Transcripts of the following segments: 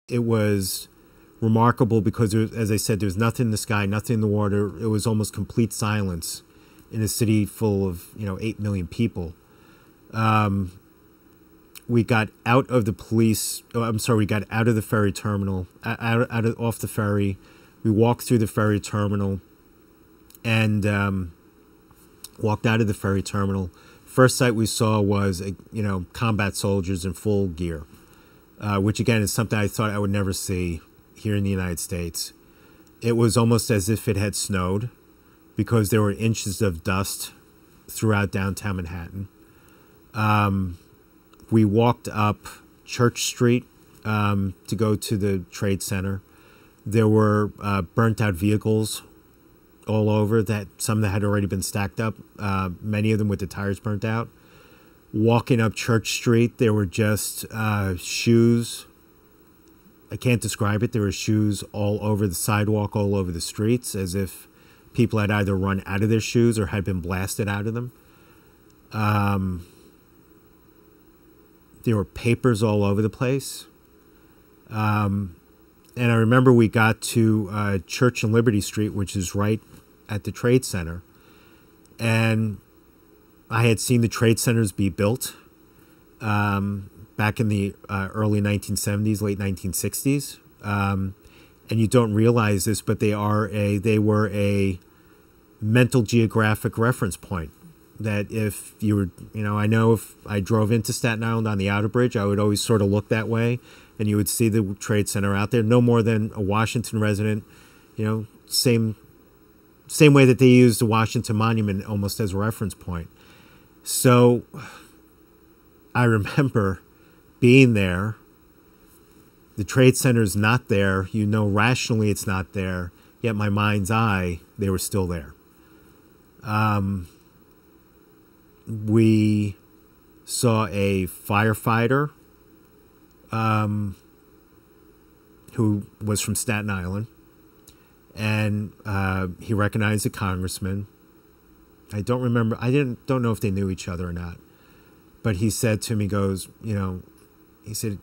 it was remarkable because, as I said, there was nothing in the sky, nothing in the water. It was almost complete silence in a city full of 8 million people. We got out of the police. Oh, I'm sorry. We got out of the ferry terminal, off the ferry. We walked through the ferry terminal, and walked out of the ferry terminal. First sight we saw was combat soldiers in full gear, which again is something I thought I would never see here in the United States. It was almost as if it had snowed, because there were inches of dust throughout downtown Manhattan. We walked up Church Street to go to the Trade Center. There were burnt out vehicles all over, that some that had already been stacked up, many of them with the tires burnt out. Walking up Church Street, there were just shoes. I can't describe it. There were shoes all over the sidewalk, all over the streets, as if people had either run out of their shoes or had been blasted out of them. There were papers all over the place. And I remember we got to Church and Liberty Street, which is right at the Trade Center. And I had seen the Trade Centers be built back in the early 1970s, late 1960s. And you don't realize this, but they were a mental geographic reference point. That if you were, I know if I drove into Staten Island on the Outer Bridge, I would always sort of look that way, and you would see the Trade Center out there. No more than a Washington resident, same way that they used the Washington Monument almost as a reference point. So I remember being there. The Trade Center's not there. Rationally it's not there. Yet my mind's eye, they were still there. We saw a firefighter who was from Staten Island, and he recognized the congressman. I don't remember. Don't know if they knew each other or not, but he said to me, he said,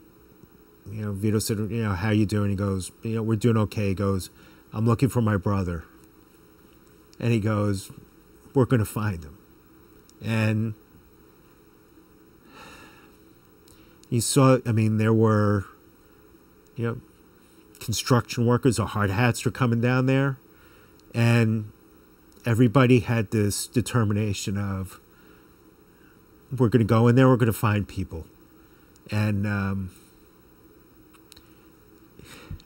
Vito said, how you doing? He goes, we're doing okay. He goes, I'm looking for my brother. And he goes, we're going to find him. And you saw, there were, construction workers, the hard hats were coming down there. And everybody had this determination of, we're going to go in there, we're going to find people. And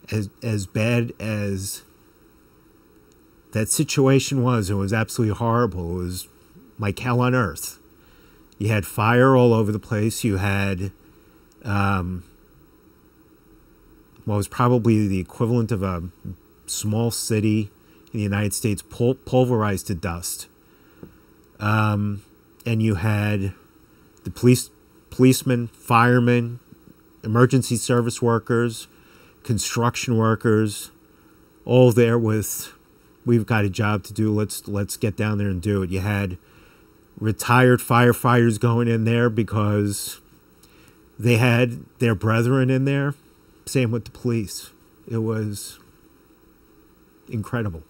as bad as that situation was, it was absolutely horrible. It was like hell on earth. You had fire all over the place. You had what was probably the equivalent of a small city in the United States pulverized to dust. And you had the policemen, firemen, emergency service workers, construction workers, all there with, we've got a job to do. Let's get down there and do it. You had retired firefighters going in there because they had their brethren in there. Same with the police. It was incredible.